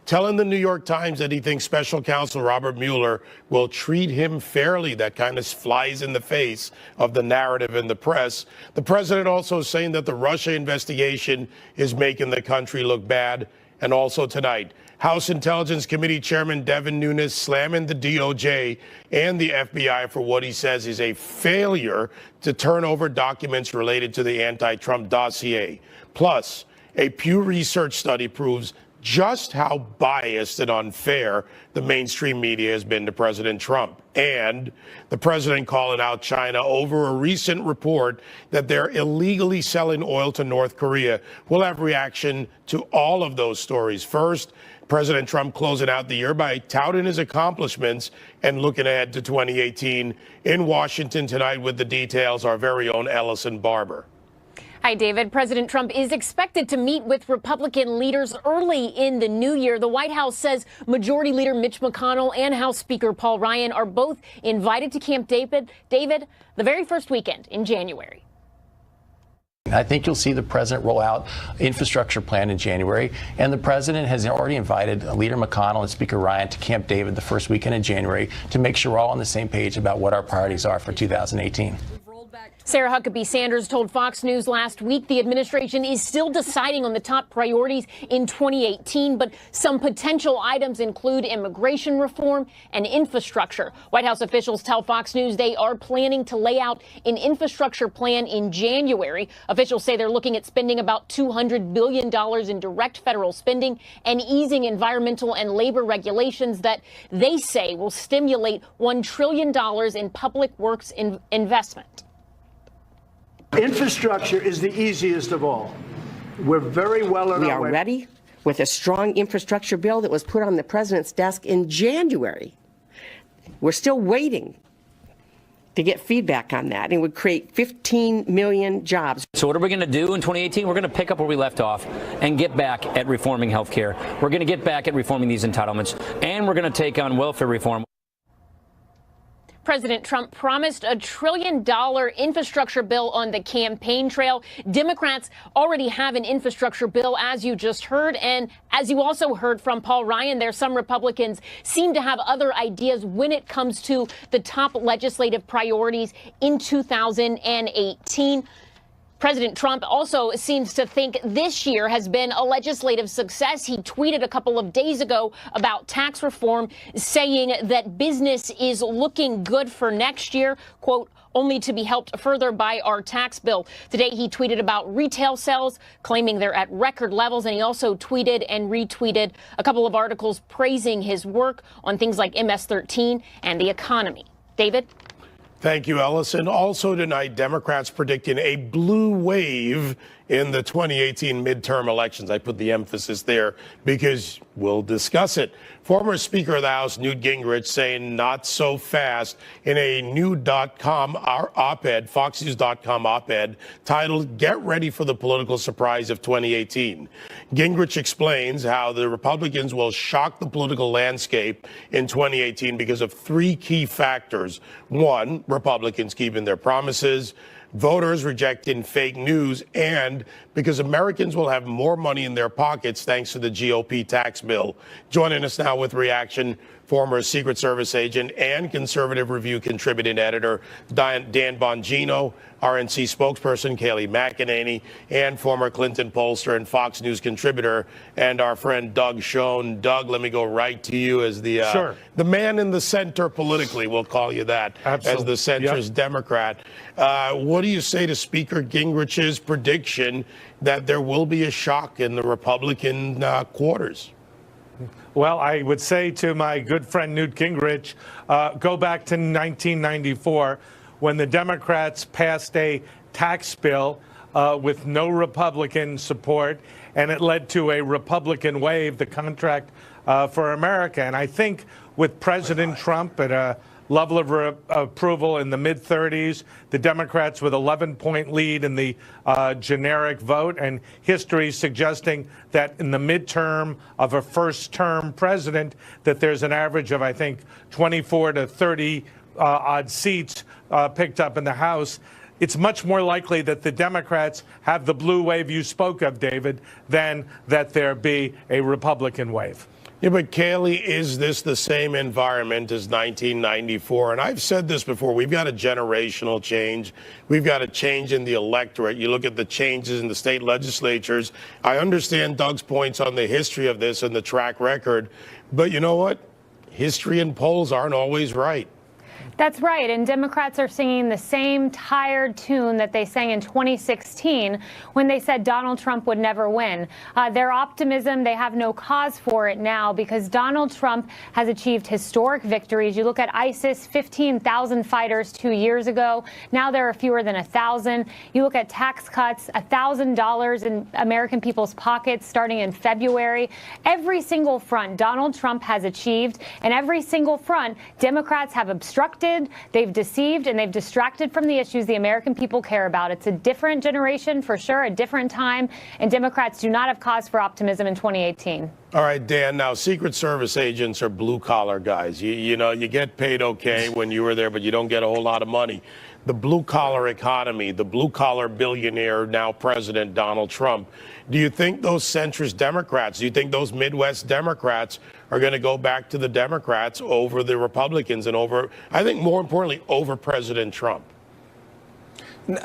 telling the New York Times that he thinks special counsel Robert Mueller will treat him fairly. That kind of flies in the face of the narrative in the press. The president also saying that the Russia investigation is making the country look bad. And also tonight, House Intelligence Committee Chairman Devin Nunes slamming the DOJ and the FBI for what he says is a failure to turn over documents related to the anti-Trump dossier. Plus, a Pew Research study proves just how biased and unfair the mainstream media has been to President Trump. And the president calling out China over a recent report that they're illegally selling oil to North Korea. We'll have reaction to all of those stories. First, President Trump closing out the year by touting his accomplishments and looking ahead to 2018. In Washington tonight with the details, our very own Ellison Barber. Hi, David. President Trump is expected to meet with Republican leaders early in the new year. The White House says Majority Leader Mitch McConnell and House Speaker Paul Ryan are both invited to Camp David, the very first weekend in January. I think you'll see the president roll out infrastructure plan in January, and the president has already invited Leader McConnell and Speaker Ryan to Camp David the first weekend in January to make sure we're all on the same page about what our priorities are for 2018. Sarah Huckabee Sanders told Fox News last week the administration is still deciding on the top priorities in 2018, but some potential items include immigration reform and infrastructure. White House officials tell Fox News they are planning to lay out an infrastructure plan in January. Officials say they're looking at spending about $200 billion in direct federal spending and easing environmental and labor regulations that they say will stimulate $1 trillion in public works investment. Infrastructure is the easiest of all. We're very well on our way. We are ready with a strong infrastructure bill that was put on the president's desk in January. We're still waiting to get feedback on that. It would create 15 million jobs. So what are we going to do in 2018? We're going to pick up where we left off and get back at reforming health care. We're going to get back at reforming these entitlements, and we're going to take on welfare reform. President Trump promised a $1 trillion infrastructure bill on the campaign trail. Democrats already have an infrastructure bill, as you just heard. And as you also heard from Paul Ryan, some Republicans seem to have other ideas when it comes to the top legislative priorities in 2018. President Trump also seems to think this year has been a legislative success. He tweeted a couple of days ago about tax reform, saying that business is looking good for next year, quote, only to be helped further by our tax bill. Today, he tweeted about retail sales, claiming they're at record levels. And he also tweeted and retweeted a couple of articles praising his work on things like MS-13 and the economy. David? Thank you, Ellison. Also tonight, Democrats predicting a blue wave in the 2018 midterm elections. I put the emphasis there because we'll discuss it. Former Speaker of the House Newt Gingrich saying not so fast in a new.com op-ed, foxnews.com op-ed titled "Get Ready for the Political Surprise of 2018." Gingrich explains how the Republicans will shock the political landscape in 2018 because of three key factors. One, Republicans keeping their promises, voters rejecting fake news, and because Americans will have more money in their pockets thanks to the GOP tax bill. Joining us now with reaction, former Secret Service agent and Conservative Review contributing editor Dan Bongino, RNC spokesperson Kayleigh McEnany, and former Clinton pollster and Fox News contributor, and our friend Doug Schoen. Doug, let me go right to you as the man in the center politically, we'll call you that, Absolutely. as the centrist Democrat. What do you say to Speaker Gingrich's prediction that there will be a shock in the Republican quarters? Well, I would say to my good friend Newt Gingrich, go back to 1994 when the Democrats passed a tax bill with no Republican support, and it led to a Republican wave, the Contract for America. And I think with President Trump at a level of approval in the mid-30s, the Democrats with 11-point lead in the generic vote, and history suggesting that in the midterm of a first-term president, that there's an average of, I think, 24 to 30 odd seats picked up in the House. it's much more likely that the Democrats have the blue wave you spoke of, David, than that there be a Republican wave. Yeah, but Kayleigh, is this the same environment as 1994? And I've said this before, we've got a generational change. We've got a change in the electorate. You look at the changes in the state legislatures. I understand Doug's points on the history of this and the track record, but you know what? History and polls aren't always right. That's right, and Democrats are singing the same tired tune that they sang in 2016 when they said Donald Trump would never win. Their optimism, they have no cause for it now because Donald Trump has achieved historic victories. You look at ISIS, 15,000 fighters 2 years ago. Now there are fewer than 1,000. You look at tax cuts, $1,000 in American people's pockets starting in February. Every single front Donald Trump has achieved, and every single front Democrats have obstructed. They've deceived and they've distracted from the issues the American people care about. It's a different generation, for sure, a different time, and Democrats do not have cause for optimism in 2018. All right, Dan, now Secret Service agents are blue-collar guys. You know, you get paid okay when you were there, but you don't get a whole lot of money. The blue-collar economy, the blue-collar billionaire, now President Donald Trump. Do you think those centrist Democrats, do you think those Midwest Democrats are going to go back to the Democrats over the Republicans and over, I think more importantly, over President Trump?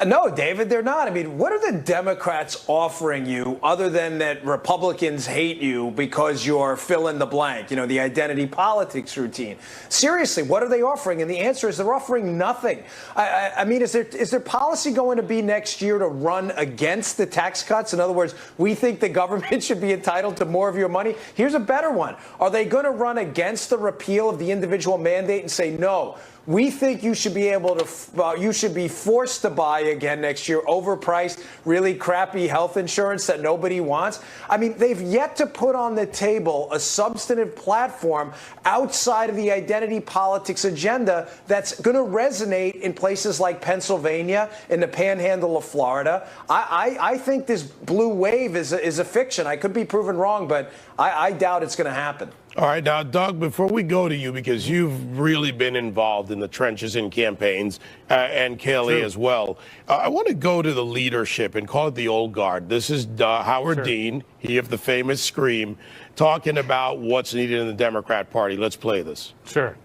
No, David, they're not. I mean, what are the Democrats offering you other than that Republicans hate you because you're fill in the blank, you know, the identity politics routine? Seriously, what are they offering? And the answer is they're offering nothing. I mean, is there policy going to be next year to run against the tax cuts? In other words, we think the government should be entitled to more of your money. Here's a better one. Are they going to run against the repeal of the individual mandate and say, no, we think you should be able to, you should be forced to buy again next year, overpriced, really crappy health insurance that nobody wants? I mean, they've yet to put on the table a substantive platform outside of the identity politics agenda that's going to resonate in places like Pennsylvania, in the panhandle of Florida. I think this blue wave is a fiction. I could be proven wrong, but I doubt it's going to happen. All right, now, Doug, before we go to you, because you've really been involved in the trenches in campaigns, and Kayleigh as well, I want to go to the leadership and call it the old guard. This is Howard Dean, he of the famous Scream, talking about what's needed in the Democrat Party. Let's play this. Sure.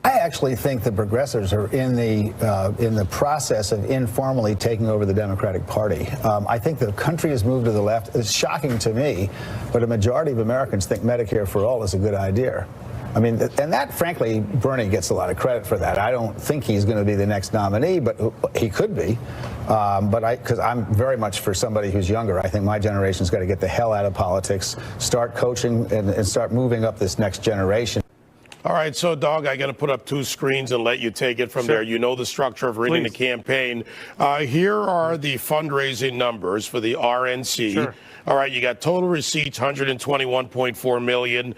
I actually think the progressives are in the process of informally taking over the Democratic Party. I think the country has moved to the left. It's shocking to me, but a majority of Americans think Medicare for all is a good idea. I mean, and that, frankly, Bernie gets a lot of credit for that. I don't think he's going to be the next nominee, but he could be. Because I'm very much for somebody who's younger. I think my generation's got to get the hell out of politics, start coaching, and start moving up this next generation. All right, so, Doug, I got to put up two screens and let you take it from there. You know the structure of running a campaign. Here are the fundraising numbers for the RNC. Sure. All right, you got total receipts, $121.4 million,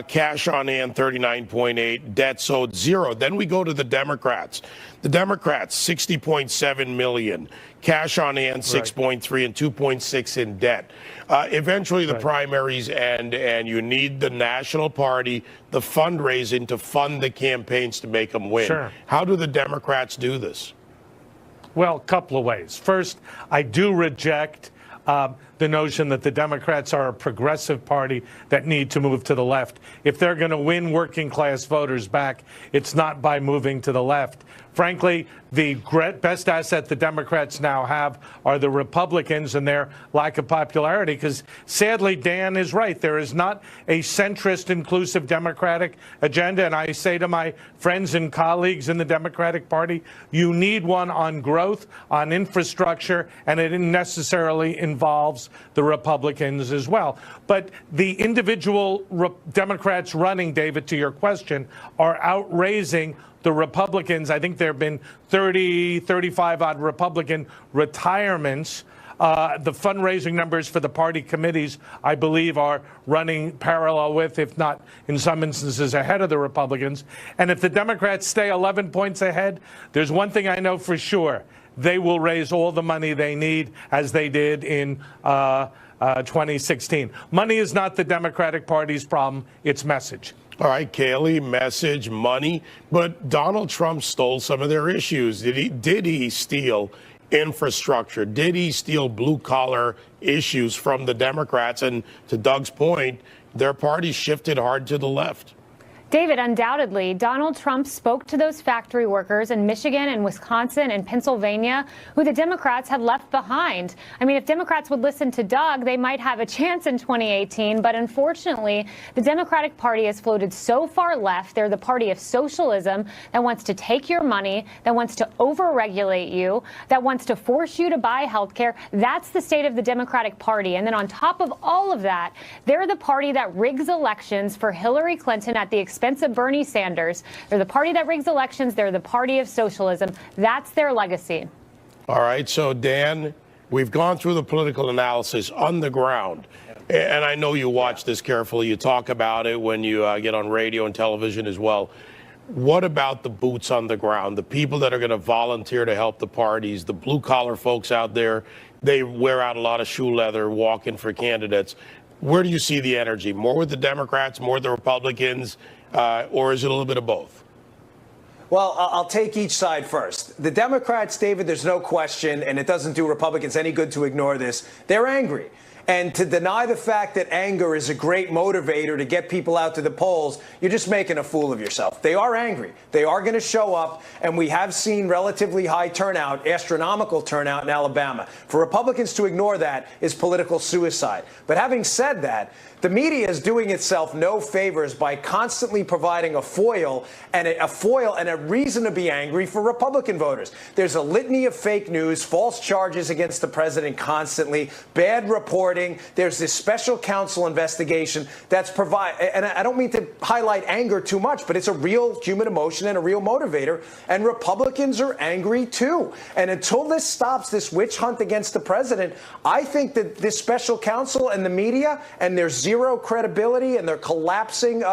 cash on hand, $39.8, debts owed, $0. Then we go to the Democrats. The Democrats, $60.7 million, cash on hand, $6.3, and $2.6 in debt. Eventually, the primaries end, and you need the national party, the fundraising to fund the campaigns to make them win. Sure. How do the Democrats do this? Well, a couple of ways. First, I do reject the notion that the Democrats are a progressive party that need to move to the left. If they're going to win working class voters back, it's not by moving to the left. Frankly, the best asset the Democrats now have are the Republicans and their lack of popularity, because sadly, Dan is right. There is not a centrist, inclusive Democratic agenda. And I say to my friends and colleagues in the Democratic Party, you need one on growth, on infrastructure, and it necessarily involves the Republicans as well. But the individual Democrats running, David, to your question, are outraising the Republicans. I think there have been 30, 35 odd Republican retirements. The fundraising numbers for the party committees, I believe, are running parallel with, if not in some instances ahead of the Republicans. And if the Democrats stay 11 points ahead, there's one thing I know for sure. They will raise all the money they need, as they did in 2016. Money is not the Democratic Party's problem. It's message. All right, Kaylee, message, money. But Donald Trump stole some of their issues. Did he steal infrastructure? Did he steal blue-collar issues from the Democrats? And to Doug's point, their party shifted hard to the left. David, undoubtedly, Donald Trump spoke to those factory workers in Michigan and Wisconsin and Pennsylvania who the Democrats had left behind. I mean, if Democrats would listen to Doug, they might have a chance in 2018. But unfortunately, the Democratic Party has floated so far left. They're the party of socialism that wants to take your money, that wants to overregulate you, that wants to force you to buy health care. That's the state of the Democratic Party. And then on top of all of that, they're the party that rigs elections for Hillary Clinton at the expense of Bernie Sanders. They're the party that rigs elections. They're the party of socialism. That's their legacy. All right. So, Dan, we've gone through the political analysis on the ground. And I know you watch this carefully. You talk about it when you get on radio and television as well. What about the boots on the ground, the people that are going to volunteer to help the parties, the blue-collar folks out there? They wear out a lot of shoe leather walking for candidates. Where do you see the energy? More with the Democrats, more with the Republicans, or is it a little bit of both? Well, I'll take each side first. The Democrats, David, there's no question, and it doesn't do Republicans any good to ignore this. They're angry. And to deny the fact that anger is a great motivator to get people out to the polls, you're just making a fool of yourself. They are angry. They are going to show up, and we have seen relatively high turnout, astronomical turnout in Alabama. For Republicans to ignore that is political suicide. But having said that, the media is doing itself no favors by constantly providing a foil and a reason to be angry for Republican voters. There's a litany of fake news, false charges against the president constantly, bad reporting. There's this special counsel investigation that's and I don't mean to highlight anger too much, but it's a real human emotion and a real motivator. And Republicans are angry too. And until this stops, this witch hunt against the president, I think that this special counsel and the media and their zero credibility and their collapsing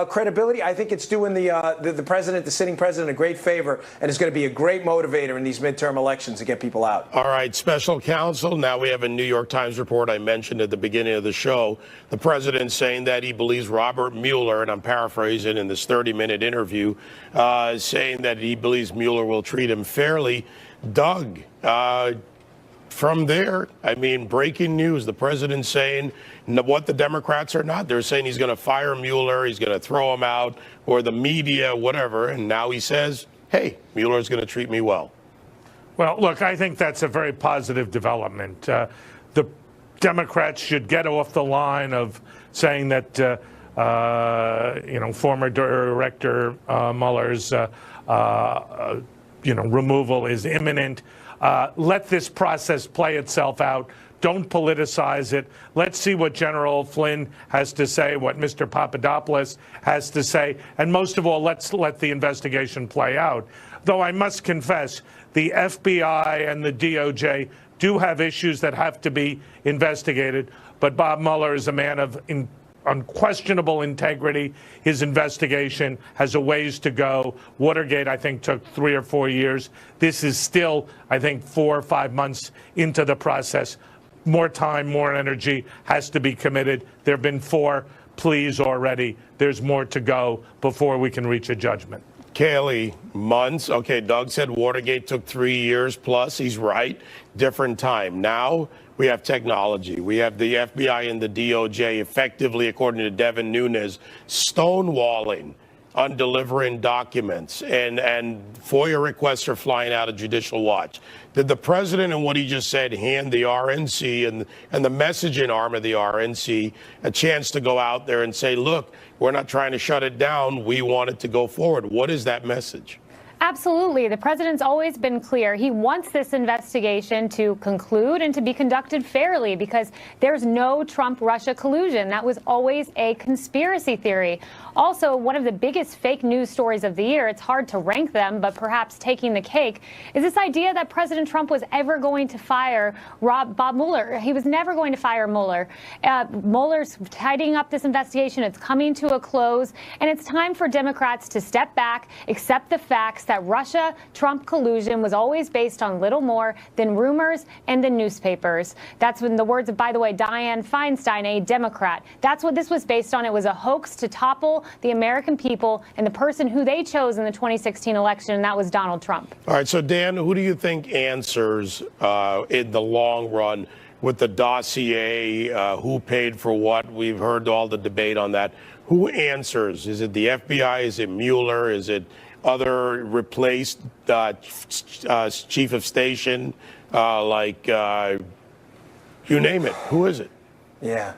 credibility, I think it's doing the president, the sitting president, a great favor, and is going to be a great motivator in these midterm elections to get people out. All right, special counsel. Now we have a New York Times report I mentioned at the beginning of the show. The president saying that he believes Robert Mueller, and I'm paraphrasing in this 30-minute interview, saying that he believes Mueller will treat him fairly. Doug, from there, I mean, breaking news, the president saying what the Democrats are not. They're saying he's going to fire Mueller, he's going to throw him out, or the media, whatever. And now he says, hey, Mueller's going to treat me well. Well, look, I think that's a very positive development. The Democrats should get off the line of saying that, former Director Mueller's, removal is imminent. Let this process play itself out. Don't politicize it. Let's see what General Flynn has to say, what Mr. Papadopoulos has to say, and most of all, let's let the investigation play out. Though I must confess, the FBI and the DOJ do have issues that have to be investigated, but Bob Mueller is a man of unquestionable integrity. His investigation has a ways to go. Watergate, I think, took 3 or 4 years. This is still, I think, 4 or 5 months into the process. More time, more energy has to be committed. There have been 4 pleas already. There's more to go before we can reach a judgment. Kaylee, months. Okay, Doug said Watergate took 3 years plus. He's right. Different time. Now we have technology. We have the FBI and the DOJ effectively, according to Devin Nunes, stonewalling on delivering documents, and FOIA requests are flying out of Judicial Watch. Did the president and what he just said hand the RNC and the messaging arm of the RNC a chance to go out there and say, look, we're not trying to shut it down. We want it to go forward. What is that message? Absolutely. The president's always been clear. He wants this investigation to conclude and to be conducted fairly because there's no Trump-Russia collusion. That was always a conspiracy theory. Also, one of the biggest fake news stories of the year, it's hard to rank them, but perhaps taking the cake, is this idea that President Trump was ever going to fire Bob Mueller. He was never going to fire Mueller. Mueller's tidying up this investigation. It's coming to a close, and it's time for Democrats to step back, accept the facts that that Russia-Trump collusion was always based on little more than rumors and the newspapers. That's when the words of, by the way, Dianne Feinstein, a Democrat. That's what this was based on. It was a hoax to topple the American people and the person who they chose in the 2016 election, and that was Donald Trump. All right, so Dan, who do you think answers in the long run with the dossier? Who paid for what? We've heard all the debate on that. Who answers? Is it the FBI? Is it Mueller? Is it other replaced chief of station? You name it. Who is it? Yeah.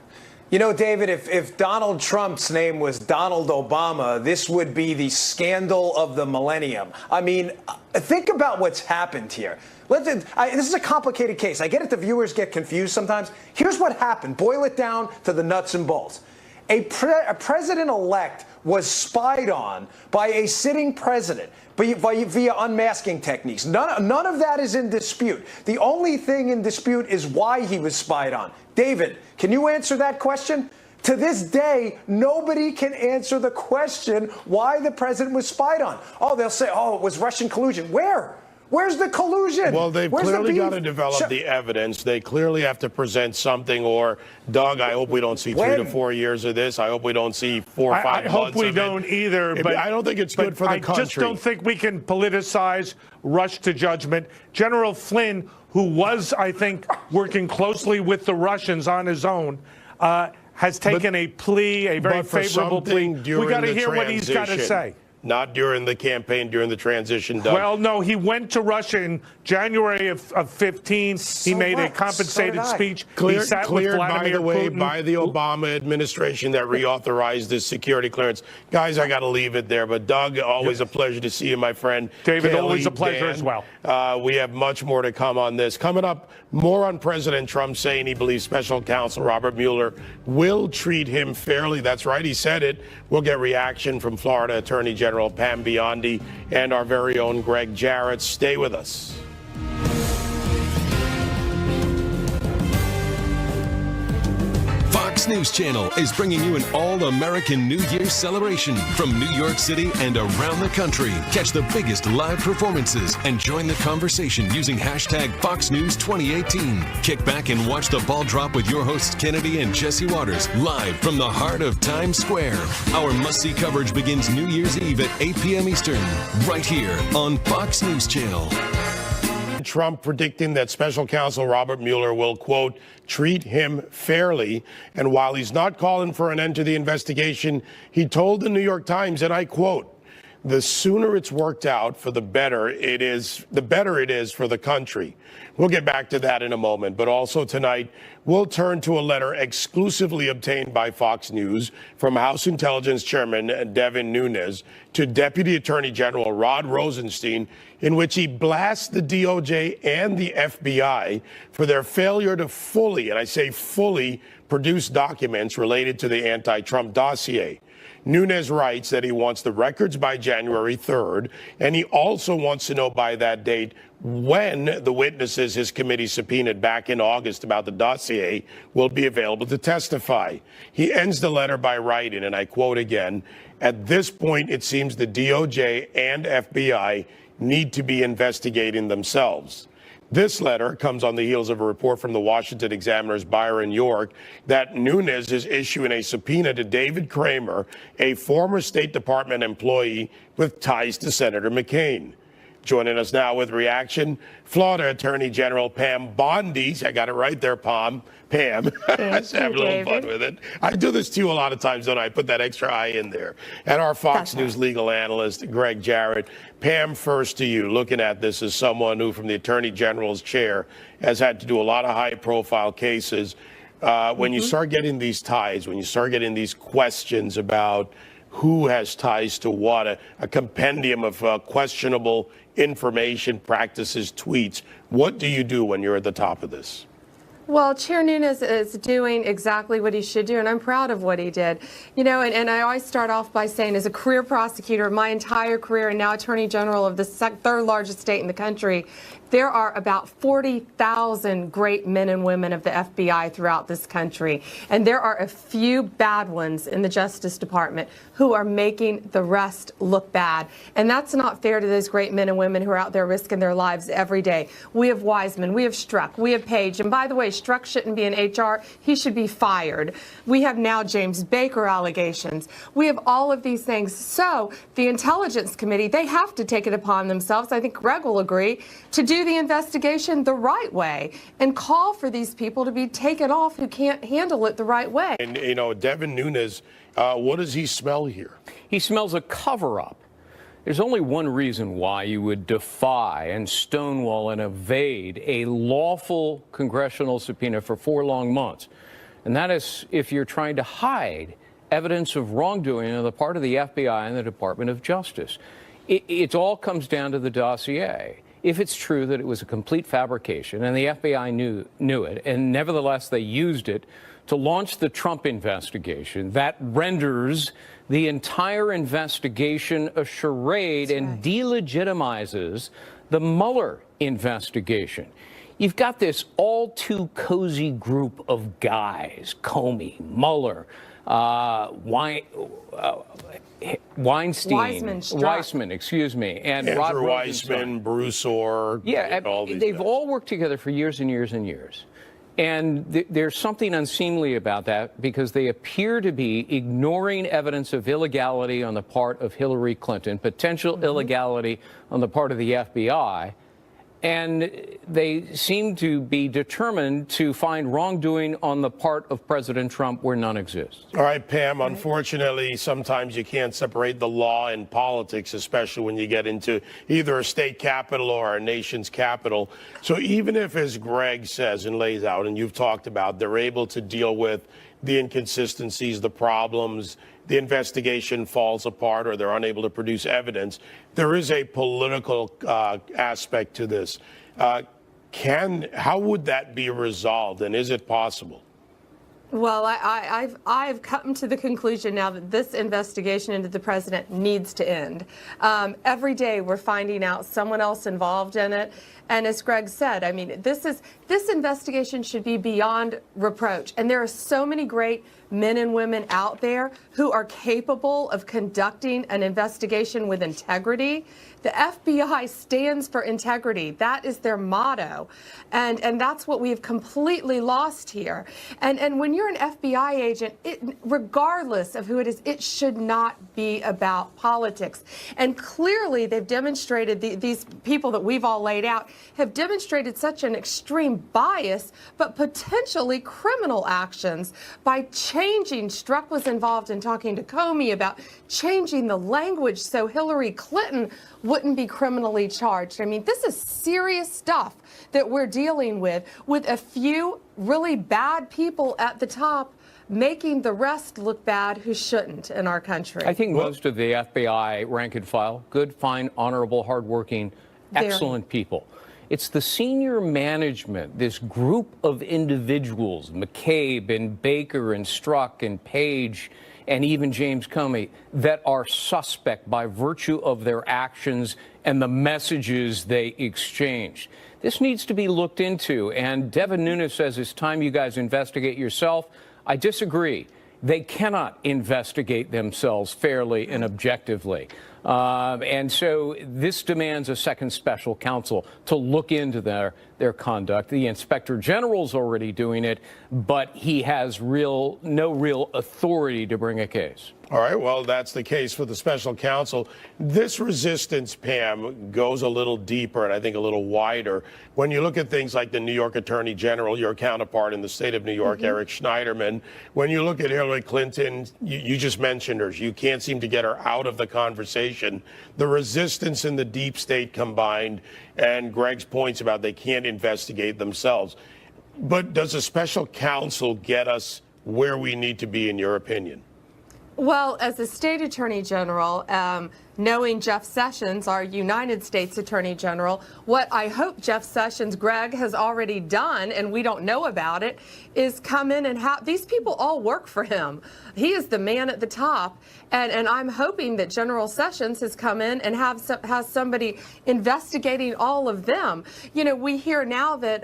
You know, David, if Donald Trump's name was Donald Obama, this would be the scandal of the millennium. I mean, think about what's happened here. This is a complicated case. I get it. The viewers get confused sometimes. Here's what happened. Boil it down to the nuts and bolts. A president-elect was spied on by a sitting president via unmasking techniques. None of that is in dispute. The only thing in dispute is why he was spied on. David, can you answer that question? To this day, nobody can answer the question why the president was spied on. Oh, they'll say, oh, it was Russian collusion. Where? Where's the collusion? Well, they've clearly got to develop the evidence. They clearly have to present something. Or, Doug, I hope we don't see 3 to 4 years of this. I hope we don't see 4 or 5 months. I hope we don't either. But I don't think it's good for the country. I just don't think we can politicize, rush to judgment. General Flynn, who was, I think, working closely with the Russians on his own, has taken a plea, a very favorable plea. We got to hear what he's got to say. Not during the campaign, during the transition, Doug. Well, no, he went to Russia in January of 15. He made a compensated speech. He sat with Vladimir by the way, Putin. by the Obama administration that reauthorized this security clearance. Guys, I got to leave it there. But, Doug, always a pleasure to see you, my friend. David, Kelly, always a pleasure Dan, as well. We have much more to come on this. Coming up, more on President Trump saying he believes special counsel Robert Mueller will treat him fairly. That's right, he said it. We'll get reaction from Florida Attorney General Pam Biondi and our very own Greg Jarrett. Stay with us. Fox News Channel is bringing you an all-American New Year's celebration from New York City and around the country. Catch the biggest live performances and join the conversation using hashtag Fox News 2018. Kick back and watch the ball drop with your hosts Hannity and Jesse Waters live from the heart of Times Square. Our must-see coverage begins New Year's Eve at 8 p.m. Eastern, right here on Fox News Channel. Trump predicting that special counsel Robert Mueller will, quote, treat him fairly. And while he's not calling for an end to the investigation, he told the New York Times, and I quote, the sooner it's worked out, the better it is for the country. We'll get back to that in a moment. But also tonight, we'll turn to a letter exclusively obtained by Fox News from House Intelligence Chairman Devin Nunes to Deputy Attorney General Rod Rosenstein, in which he blasts the DOJ and the FBI for their failure to fully, and I say fully, produce documents related to the anti-Trump dossier. Nunes writes that he wants the records by January 3rd, and he also wants to know by that date when the witnesses his committee subpoenaed back in August about the dossier will be available to testify. He ends the letter by writing, and I quote again, at this point, it seems the DOJ and FBI need to be investigating themselves. This letter comes on the heels of a report from the Washington Examiner's Byron York that Nunes is issuing a subpoena to David Kramer, a former State Department employee with ties to Senator McCain. Joining us now with reaction, Florida Attorney General Pam Bondi. I got it right there, Pam. Let's have a little fun with it. I do this to you a lot of times, don't I? Put that extra I in there. And our Fox News legal analyst, Greg Jarrett. Pam, first to you, looking at this as someone who, from the Attorney General's chair, has had to do a lot of high-profile cases. When you start getting these ties, when you start getting these questions about who has ties to what, a compendium of questionable information, practices, tweets, what do you do when you're at the top of this? Well, Chair Nunes is doing exactly what he should do, and I'm proud of what he did. You know, and I always start off by saying, as a career prosecutor, my entire career, and now Attorney General of the third largest state in the country, There are about 40,000 great men and women of the FBI throughout this country, and there are a few bad ones in the Justice Department who are making the rest look bad. And that's not fair to those great men and women who are out there risking their lives every day. We have Wiseman, we have Strzok, we have Page, and by the way, Strzok shouldn't be in HR, he should be fired. We have now James Baker allegations. We have all of these things. So the Intelligence Committee, they have to take it upon themselves, I think Greg will agree, to do the investigation the right way and call for these people to be taken off who can't handle it the right way. And, you know, Devin Nunes, what does he smell here? He smells a cover-up. There's only one reason why you would defy and stonewall and evade a lawful congressional subpoena for 4 long months, and that is if you're trying to hide evidence of wrongdoing on the part of the FBI and the Department of Justice. It all comes down to the dossier. If it's true that it was a complete fabrication and the FBI knew it, and nevertheless they used it to launch the Trump investigation, that renders the entire investigation a charade and delegitimizes the Mueller investigation. You've got this all too cozy group of guys, Comey, Mueller, Weissman, excuse me, and Andrew Rod Weissman, Bruce Orr. Yeah, all these they've guys. all worked together for years and years and years. And there's something unseemly about that because they appear to be ignoring evidence of illegality on the part of Hillary Clinton, potential illegality on the part of the FBI. And they seem to be determined to find wrongdoing on the part of President Trump where none exists. All right, Pam, unfortunately, sometimes you can't separate the law and politics, especially when you get into either a state capital or a nation's capital. So even if, as Greg says and lays out, and you've talked about, they're able to deal with the inconsistencies, the problems, the investigation falls apart or they're unable to produce evidence, there is a political aspect to this. How would that be resolved, and is it possible? Well, I've come to the conclusion now that this investigation into the president needs to end. Every day we're finding out someone else involved in it. And as Greg said, I mean, this investigation should be beyond reproach. And there are so many great men and women out there who are capable of conducting an investigation with integrity. The FBI stands for integrity. That is their motto. And that's what we've completely lost here. And when you're an FBI agent, regardless of who it is, it should not be about politics. And clearly they've demonstrated, these people that we've all laid out, have demonstrated such an extreme bias, but potentially criminal actions by changing. Strzok was involved in talking to Comey about changing the language so Hillary Clinton wouldn't be criminally charged. I mean, this is serious stuff that we're dealing with a few really bad people at the top making the rest look bad who shouldn't in our country. I think most of the FBI rank and file, good, fine, honorable, hardworking, excellent people. It's the senior management, this group of individuals, McCabe and Baker and Strzok and Page and even James Comey, that are suspect by virtue of their actions and the messages they exchanged. This needs to be looked into. And Devin Nunes says it's time you guys investigate yourself. I disagree. They cannot investigate themselves fairly and objectively. And so this demands a second special counsel to look into their conduct. The Inspector General's already doing it, but he has no real authority to bring a case. All right, well, that's the case for the special counsel. This resistance, Pam, goes a little deeper and I think a little wider. When you look at things like the New York Attorney General, your counterpart in the state of New York, Eric Schneiderman, when you look at Hillary Clinton, you just mentioned her. You can't seem to get her out of the conversation. The resistance in the deep state combined, and Greg's points about they can't investigate themselves. But does a special counsel get us where we need to be, in your opinion? Well, as the state attorney general, knowing Jeff Sessions, our United States Attorney General, what I hope Jeff Sessions, Greg, has already done, and we don't know about it, is come in and have these people all work for him. He is the man at the top, and I'm hoping that General Sessions has come in and has somebody investigating all of them. You know, we hear now that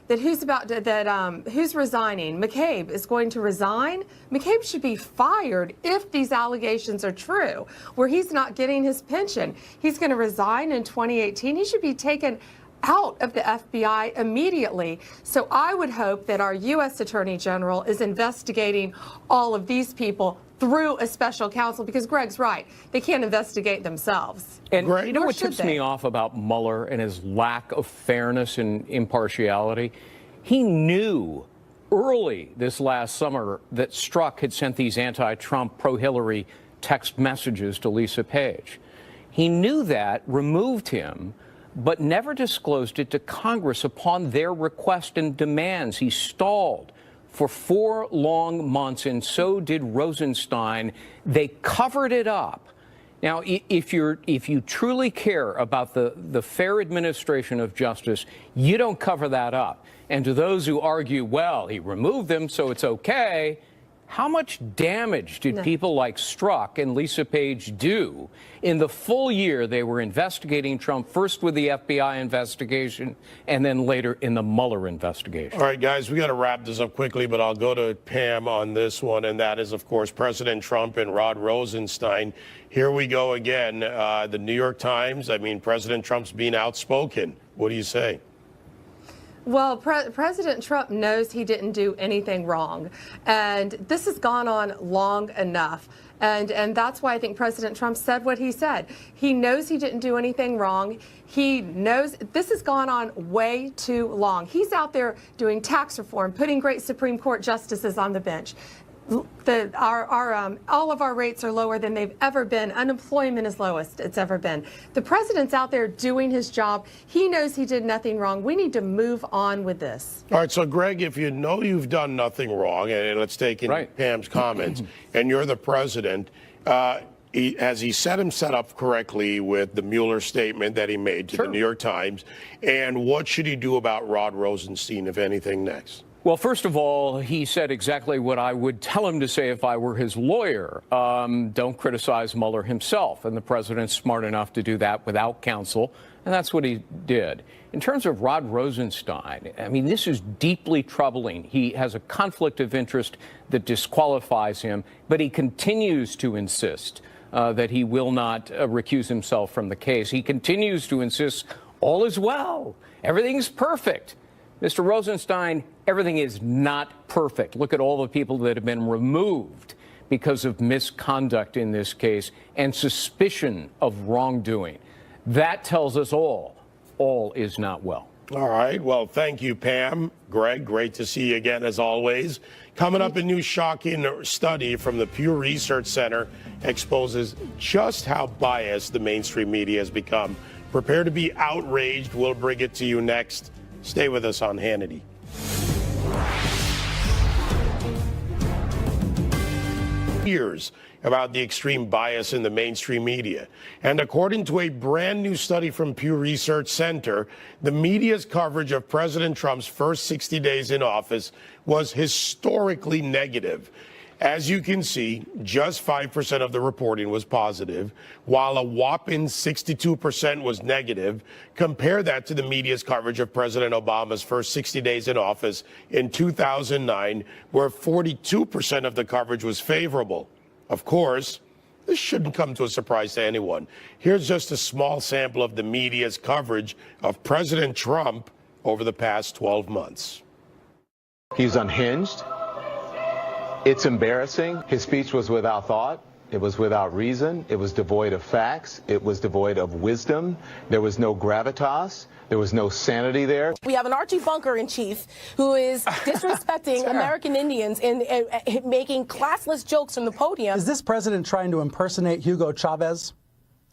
who's resigning? McCabe is going to resign. McCabe should be fired if these allegations are true, where he's not getting his pension. He's going to resign in 2018. He should be taken out of the FBI immediately. So I would hope that our U.S. Attorney General is investigating all of these people through a special counsel, because Greg's right. They can't investigate themselves. And you know what tips me off about Mueller and his lack of fairness and impartiality? He knew early this last summer that Strzok had sent these anti-Trump, pro-Hillary text messages to Lisa Page. He knew that, removed him, but never disclosed it to Congress upon their request and demands. He stalled for 4 long months, and so did Rosenstein. They covered it up. Now, if you truly care about the fair administration of justice, you don't cover that up. And to those who argue, well, he removed them, so it's okay, how much damage did people like Strzok and Lisa Page do in the full year they were investigating Trump, first with the FBI investigation and then later in the Mueller investigation? All right, guys, we got to wrap this up quickly, but I'll go to Pam on this one, and that is, of course, President Trump and Rod Rosenstein. Here we go again. The New York Times, I mean, President Trump's being outspoken. What do you say? Well, President Trump knows he didn't do anything wrong, and this has gone on long enough. And that's why I think President Trump said what he said. He knows he didn't do anything wrong. He knows this has gone on way too long. He's out there doing tax reform, putting great Supreme Court justices on the bench. All of our rates are lower than they've ever been. Unemployment is lowest it's ever been. The president's out there doing his job. He knows he did nothing wrong. We need to move on with this. All right, so Greg, if you know you've done nothing wrong, and let's take in Pam's comments, and you're the president, has he set himself up correctly with the Mueller statement that he made to the New York Times? And what should he do about Rod Rosenstein, if anything, next? Well, first of all, he said exactly what I would tell him to say if I were his lawyer. Don't criticize Mueller himself. And the president's smart enough to do that without counsel. And that's what he did. In terms of Rod Rosenstein, I mean, this is deeply troubling. He has a conflict of interest that disqualifies him, but he continues to insist that he will not recuse himself from the case. He continues to insist all is well. Everything's perfect. Mr. Rosenstein, everything is not perfect. Look at all the people that have been removed because of misconduct in this case and suspicion of wrongdoing. That tells us all is not well. All right. Well, thank you, Pam. Greg, great to see you again, as always. Coming up, a new shocking study from the Pew Research Center exposes just how biased the mainstream media has become. Prepare to be outraged. We'll bring it to you next. Stay with us on Hannity. Years about the extreme bias in the mainstream media. And according to a brand new study from Pew Research Center, the media's coverage of President Trump's first 60 days in office was historically negative. As you can see, just 5% of the reporting was positive, while a whopping 62% was negative. Compare that to the media's coverage of President Obama's first 60 days in office in 2009, where 42% of the coverage was favorable. Of course, this shouldn't come to a surprise to anyone. Here's just a small sample of the media's coverage of President Trump over the past 12 months. He's unhinged. It's embarrassing. His speech was without thought. It was without reason. It was devoid of facts. It was devoid of wisdom. There was no gravitas. There was no sanity there. We have an Archie Bunker in chief who is disrespecting American Indians and making classless jokes from the podium. Is this president trying to impersonate Hugo Chavez,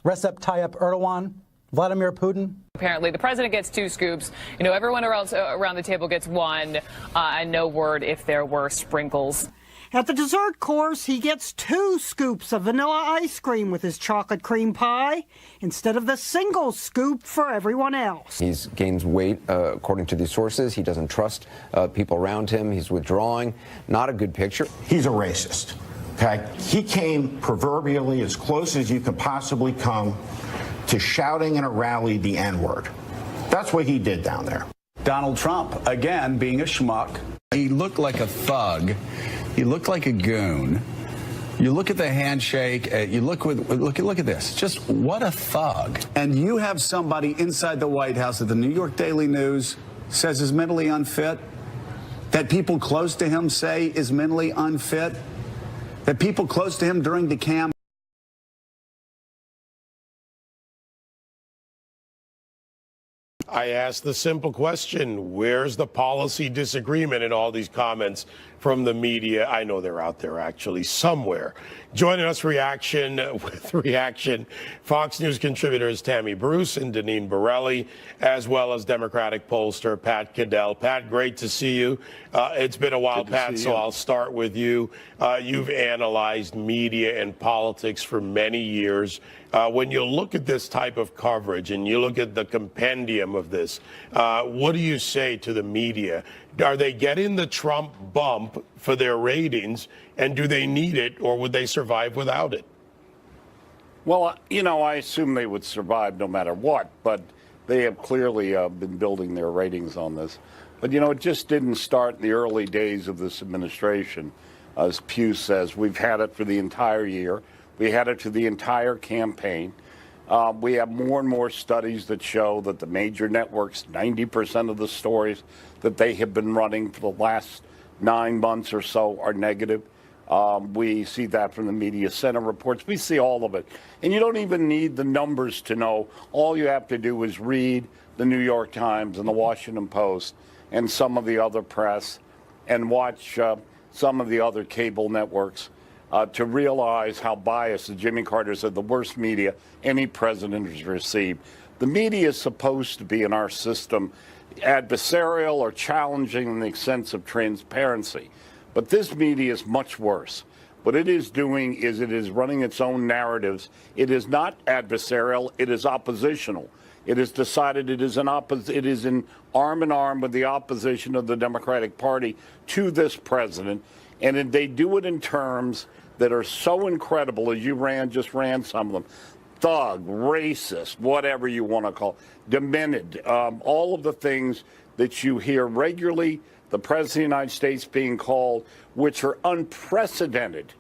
Recep Tayyip Erdogan, Vladimir Putin? Apparently, the president gets 2 scoops. You know, everyone else around the table gets 1, and no word if there were sprinkles. At the dessert course, he gets 2 scoops of vanilla ice cream with his chocolate cream pie instead of the single scoop for everyone else. He's gained weight, according to these sources. He doesn't trust people around him. He's withdrawing. Not a good picture. He's a racist. Okay? He came proverbially as close as you could possibly come to shouting in a rally the N-word. That's what he did down there. Donald Trump, again, being a schmuck. He looked like a thug. He looked like a goon. You look at the handshake. You look at this. Just what a thug. And you have somebody inside the White House that the New York Daily News says is mentally unfit, that people close to him say is mentally unfit, that people close to him during the campaign. I asked the simple question, where's the policy disagreement in all these comments from the media? I know they're out there actually somewhere. Joining us with reaction, Fox News contributors Tammy Bruce and Deneen Borelli, as well as Democratic pollster Pat Caddell. Pat, great to see you. It's been a while, Pat, so I'll start with you. You've analyzed media and politics for many years. When you look at this type of coverage and you look at the compendium of this, what do you say to the media? Are they getting the Trump bump for their ratings, and do they need it, or would they survive without it? Well, I assume they would survive no matter what, but they have clearly been building their ratings on this. But, it just didn't start in the early days of this administration. As Pew says, we've had it for the entire year. We had it for the entire campaign. We have more and more studies that show that the major networks, 90% of the stories that they have been running for the last 9 months or so are negative. We see that from the Media Center reports. We see all of it. And you don't even need the numbers to know. All you have to do is read the New York Times and the Washington Post and some of the other press and watch some of the other cable networks to realize how biased the Jimmy Carter said the worst media any president has received. The media is supposed to be in our system adversarial or challenging in the sense of transparency. But this media is much worse. What it is doing is it is running its own narratives. It is not adversarial. It is oppositional. It has decided it is in arm in arm with the opposition of the Democratic Party to this president. And they do it in terms that are so incredible, as you just ran some of them. Thug, racist, whatever you want to call it, demented, all of the things that you hear regularly, the President of the United States being called, which are unprecedented.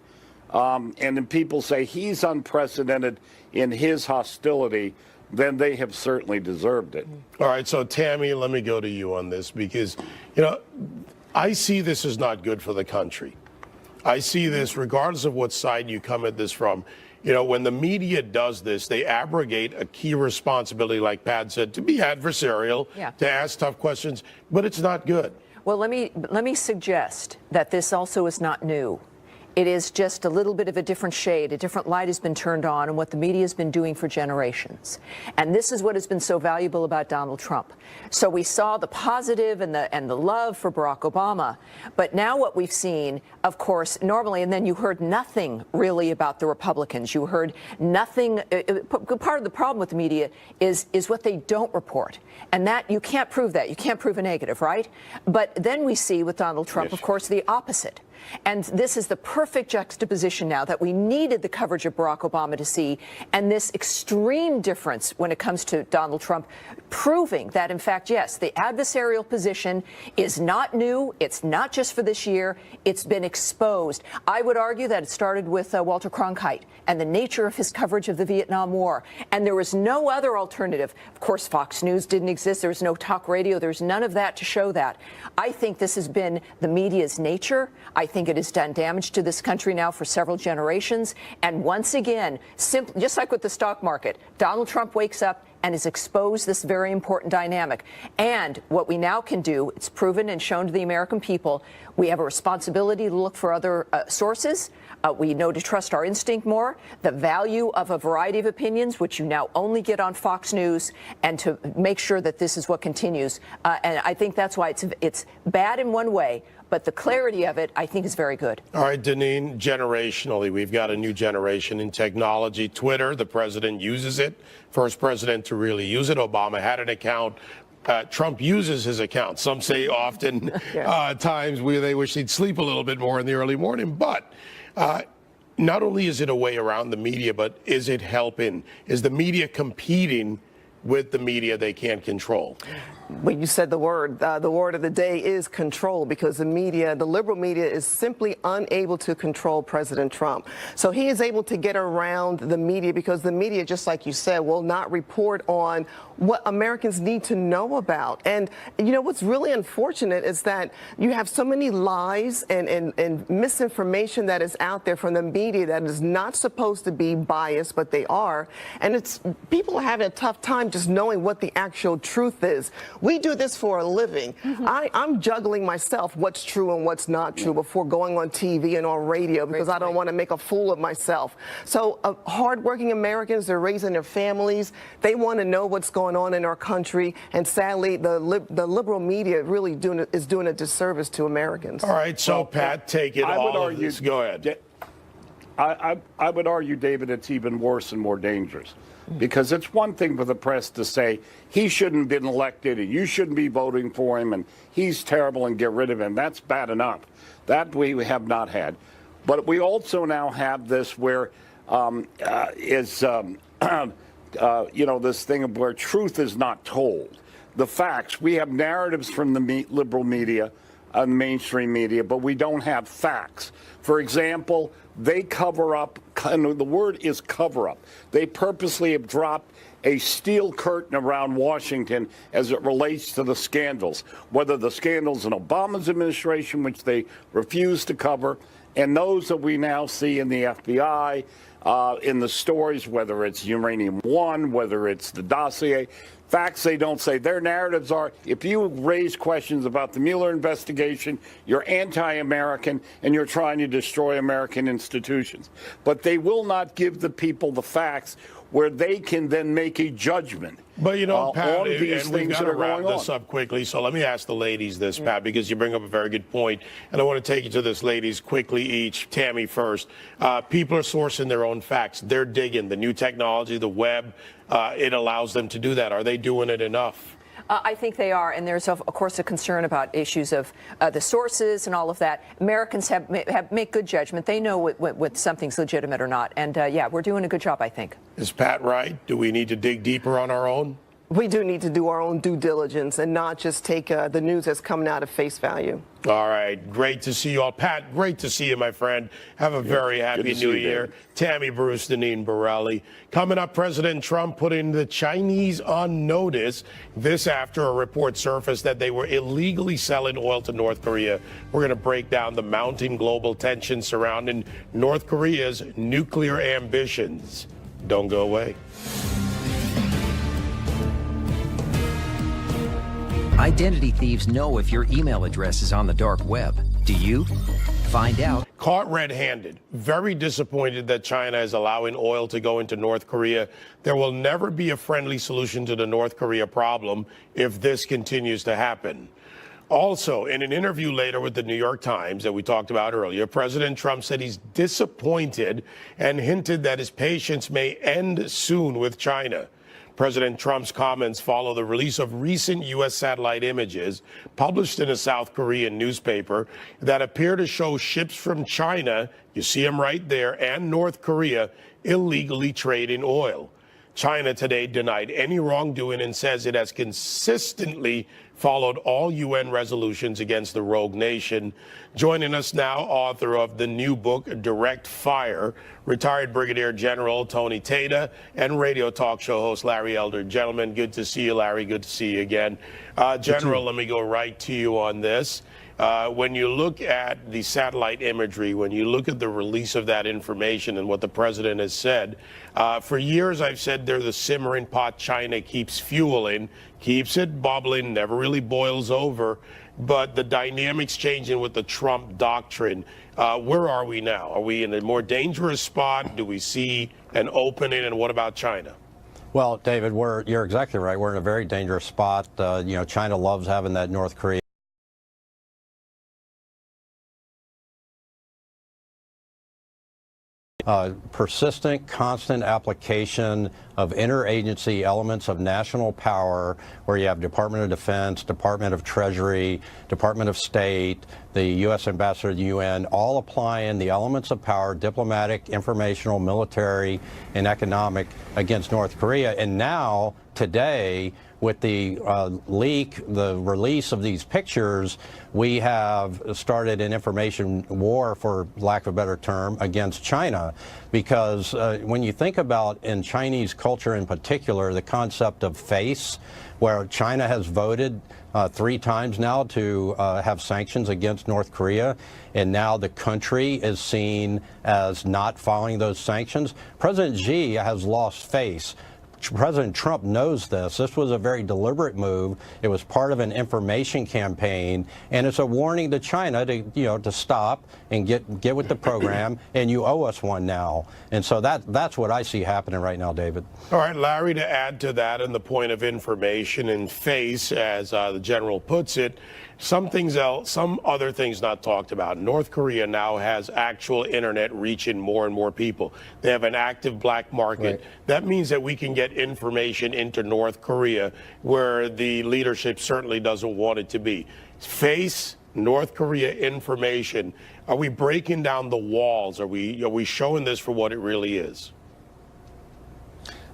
And then people say he's unprecedented in his hostility, then they have certainly deserved it. All right, so Tammy, let me go to you on this because, I see this as not good for the country. I see this, regardless of what side you come at this from, when the media does this, they abrogate a key responsibility, like Pat said, to be adversarial, to ask tough questions, but it's not good. Well, let me suggest that this also is not new. It is just a little bit of a different shade. A different light has been turned on in what the media has been doing for generations. And this is what has been so valuable about Donald Trump. So we saw the positive and the love for Barack Obama. But now what we've seen, of course, normally, and then you heard nothing really about the Republicans. You heard nothing. Part of the problem with the media is what they don't report. And that you can't prove that. You can't prove a negative, right? But then we see with Donald Trump, of course, the opposite. And this is the perfect juxtaposition now that we needed the coverage of Barack Obama to see, and this extreme difference when it comes to Donald Trump, proving that, in fact, yes, the adversarial position is not new. It's not just for this year. It's been exposed. I would argue that it started with Walter Cronkite and the nature of his coverage of the Vietnam War. And there was no other alternative. Of course, Fox News didn't exist. There was no talk radio. There's none of that to show that. I think this has been the media's nature. I think it has done damage to this country now for several generations. And once again, just like with the stock market, Donald Trump wakes up and has exposed this very important dynamic. And what we now can do, it's proven and shown to the American people, we have a responsibility to look for other sources. We know to trust our instinct more, the value of a variety of opinions, which you now only get on Fox News, and to make sure that this is what continues. And I think that's why it's bad in one way, but the clarity of it, I think, is very good. All right, Deneen, generationally, we've got a new generation in technology. Twitter, the president uses it. First president to really use it. Obama had an account. Trump uses his account. Some say often times where they wish they'd sleep a little bit more in the early morning. But not only is it a way around the media, but is it helping? Is the media competing with the media they can't control? Well, you said the word of the day is control, because the media, the liberal media, is simply unable to control President Trump. So he is able to get around the media because the media, just like you said, will not report on what Americans need to know about. And you know what's really unfortunate is that you have so many lies and misinformation that is out there from the media that is not supposed to be biased, but they are. And it's people are having a tough time just knowing what the actual truth is. We do this for a living. I'm juggling myself what's true and what's not true before going on TV and on radio, because I don't want to make a fool of myself. So hardworking Americans, they're raising their families. They want to know what's going on in our country. And sadly, the liberal media really is doing a disservice to Americans. All right, so Pat, take it. I would argue, go ahead. I would argue, David, it's even worse and more dangerous. Because it's one thing for the press to say he shouldn't have been elected and you shouldn't be voting for him and he's terrible and get rid of him. That's bad enough. That we have not had. But we also now have this where this thing of where truth is not told. The facts. We have narratives from the liberal media and mainstream media, but we don't have facts. For example, they cover up, and the word is cover up. They purposely have dropped a steel curtain around Washington as it relates to the scandals, whether the scandals in Obama's administration, which they refused to cover, and those that we now see in the FBI, in the stories, whether it's Uranium One, whether it's the dossier. Facts they don't say. Their narratives are, if you raise questions about the Mueller investigation, you're anti-American and you're trying to destroy American institutions. But they will not give the people the facts where they can then make a judgment. But you know, Pat, on these and we've things got that to are wrap going this on. up quickly. So let me ask the ladies this, Pat, because you bring up a very good point, and I want to take you to this, ladies, quickly each. Tammy first. People are sourcing their own facts. They're digging the new technology, the web. It allows them to do that. Are they doing it enough? I think they are, and there's, of course, a concern about issues of the sources and all of that. Americans have make good judgment. They know what something's legitimate or not, and yeah, we're doing a good job, I think. Is Pat right? Do we need to dig deeper on our own? We do need to do our own due diligence and not just take the news that's coming out of face value. All right. Great to see you all. Pat, great to see you, my friend. Have a very happy New Year. Tammy Bruce, Deneen Borelli. Coming up, President Trump putting the Chinese on notice. This after a report surfaced that they were illegally selling oil to North Korea. We're going to break down the mounting global tension surrounding North Korea's nuclear ambitions. Don't go away. Identity thieves know if your email address is on the dark web. Do you? Find out. Caught red-handed. Very disappointed that China is allowing oil to go into North Korea. There will never be a friendly solution to the North Korea problem if this continues to happen. Also, in an interview later with the New York Times that we talked about earlier, President Trump said he's disappointed and hinted that his patience may end soon with China. President Trump's comments follow the release of recent U.S. satellite images published in a South Korean newspaper that appear to show ships from China, you see them right there, and North Korea illegally trading oil. China today denied any wrongdoing and says it has consistently followed all UN resolutions against the rogue nation. Joining us now, author of the new book, Direct Fire, retired Brigadier General Tony Tata, and radio talk show host Larry Elder. Gentlemen, good to see you, Larry. Good to see you again. General, let me go right to you on this. When you look at the satellite imagery, when you look at the release of that information and what the president has said, for years I've said they're the simmering pot China keeps fueling, keeps it bubbling, never really boils over. But the dynamics changing with the Trump doctrine. Where are we now? Are we in a more dangerous spot? Do we see an opening? And what about China? Well, David, you're exactly right. We're in a very dangerous spot. China loves having that North Korea persistent, constant application of interagency elements of national power, where you have Department of Defense, Department of Treasury, Department of State, the U.S. Ambassador to the UN, all applying the elements of power, diplomatic, informational, military, and economic against North Korea. And now, today, with the the release of these pictures, we have started an information war, for lack of a better term, against China. Because when you think about, in Chinese culture in particular, the concept of face, where China has voted 3 times now to have sanctions against North Korea, and now the country is seen as not following those sanctions. President Xi has lost face. President Trump knows this. This was a very deliberate move. It was part of an information campaign, and it's a warning to China to, to stop and get with the program. And you owe us one now. And so that's what I see happening right now, David. All right, Larry, to add to that, and the point of information and face, as the general puts it, some other things not talked about. North Korea now has actual internet reaching more and more people. They have an active black market. Right. That means that we can get information into North Korea where the leadership certainly doesn't want it to be. Face North Korea information. Are we breaking down the walls? Are we showing this for what it really is?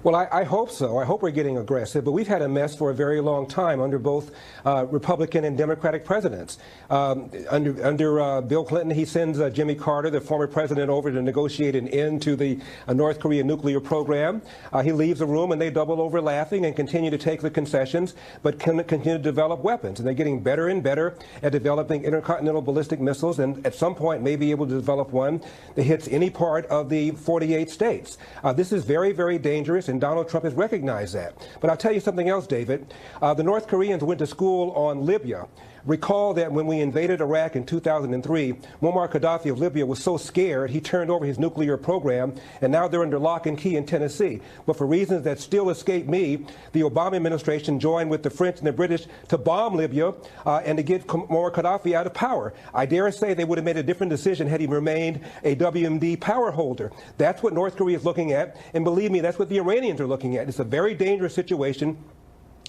Well, I hope so. I hope we're getting aggressive, but we've had a mess for a very long time under both Republican and Democratic presidents. Under Bill Clinton, he sends Jimmy Carter, the former president, over to negotiate an end to the North Korea nuclear program. He leaves the room and they double over laughing and continue to take the concessions, but continue to develop weapons. And they're getting better and better at developing intercontinental ballistic missiles, and at some point may be able to develop one that hits any part of the 48 states. This is very, very dangerous, and Donald Trump has recognized that. But I'll tell you something else, David. The North Koreans went to school on Libya. Recall that when we invaded Iraq in 2003, Muammar Gaddafi of Libya was so scared he turned over his nuclear program, and now they're under lock and key in Tennessee. But for reasons that still escape me, the Obama administration joined with the French and the British to bomb Libya and to get Muammar Gaddafi out of power. I dare say they would have made a different decision had he remained a WMD power holder. That's what North Korea is looking at, and believe me, that's what the Iranians are looking at. It's a very dangerous situation.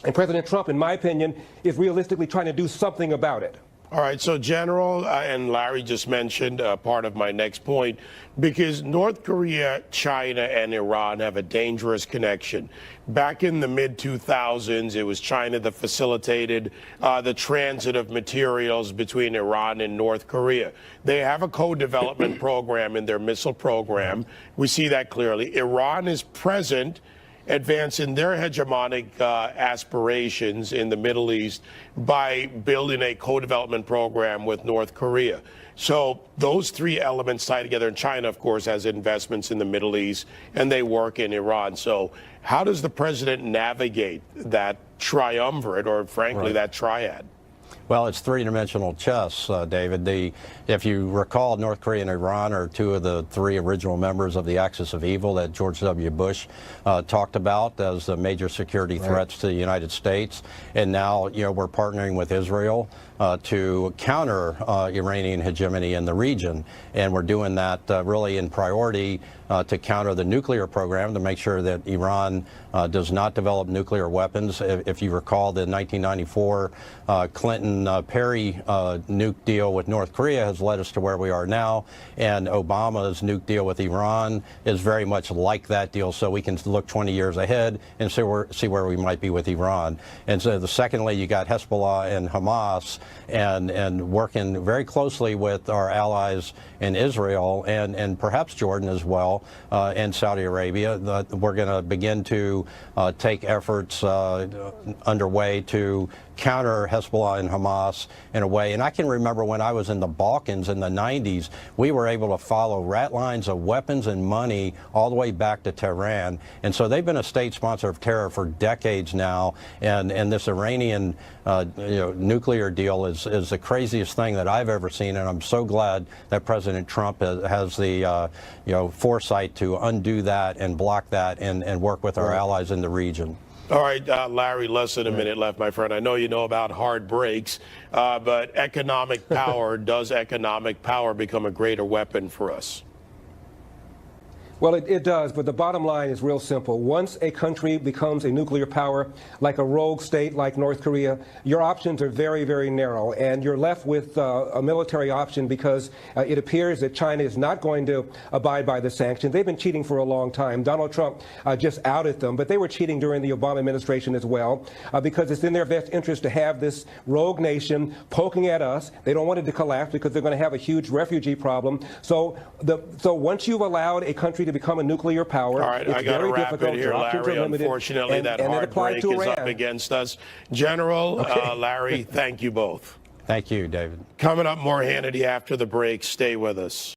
And President Trump, in my opinion, is realistically trying to do something about it. All right, so General, and Larry just mentioned part of my next point, because North Korea, China, and Iran have a dangerous connection. Back in the mid-2000s, it was China that facilitated the transit of materials between Iran and North Korea. They have a co-development program in their missile program. We see that clearly. Iran is present, advancing their hegemonic aspirations in the Middle East by building a co-development program with North Korea. So those 3 elements tie together. And China, of course, has investments in the Middle East, and they work in Iran. So how does the president navigate that triumvirate, or frankly, that triad? Well, it's 3-dimensional chess, David. If you recall, North Korea and Iran are 2 of the 3 original members of the Axis of Evil that George W. Bush talked about as the major security threats to the United States. And now, we're partnering with Israel to counter Iranian hegemony in the region. And we're doing that really in priority to counter the nuclear program, to make sure that Iran does not develop nuclear weapons. If you recall, the 1994 Clinton-Perry nuke deal with North Korea has led us to where we are now, and Obama's nuke deal with Iran is very much like that deal, so we can look 20 years ahead and see where we might be with Iran. And so secondly, you got Hezbollah and Hamas, and working very closely with our allies in Israel and perhaps Jordan as well, and Saudi Arabia. We're going to begin to take efforts underway to counter Hezbollah and Hamas in a way. And I can remember when I was in the Balkans in the 90s, we were able to follow rat lines of weapons and money all the way back to Tehran. And so they've been a state sponsor of terror for decades now. And this Iranian nuclear deal is the craziest thing that I've ever seen. And I'm so glad that President Trump has the foresight to undo that and block that and work with our allies in the region. All right, Larry, less than a minute left, my friend. I know you know about hard breaks, but economic power, does economic power become a greater weapon for us? Well, it does, but the bottom line is real simple. Once a country becomes a nuclear power, like a rogue state like North Korea, your options are very, very narrow, and you're left with a military option because it appears that China is not going to abide by the sanctions. They've been cheating for a long time. Donald Trump just outed them, but they were cheating during the Obama administration as well, because it's in their best interest to have this rogue nation poking at us. They don't want it to collapse because they're going to have a huge refugee problem. So once you've allowed a country to become a nuclear power, all right, it's I got to very wrap difficult. it here, Your options Larry. are limited, Unfortunately, that and it hard applies break to is Iran. up against us. General, Larry, thank you both. Thank you, David. Coming up, more Hannity after the break. Stay with us.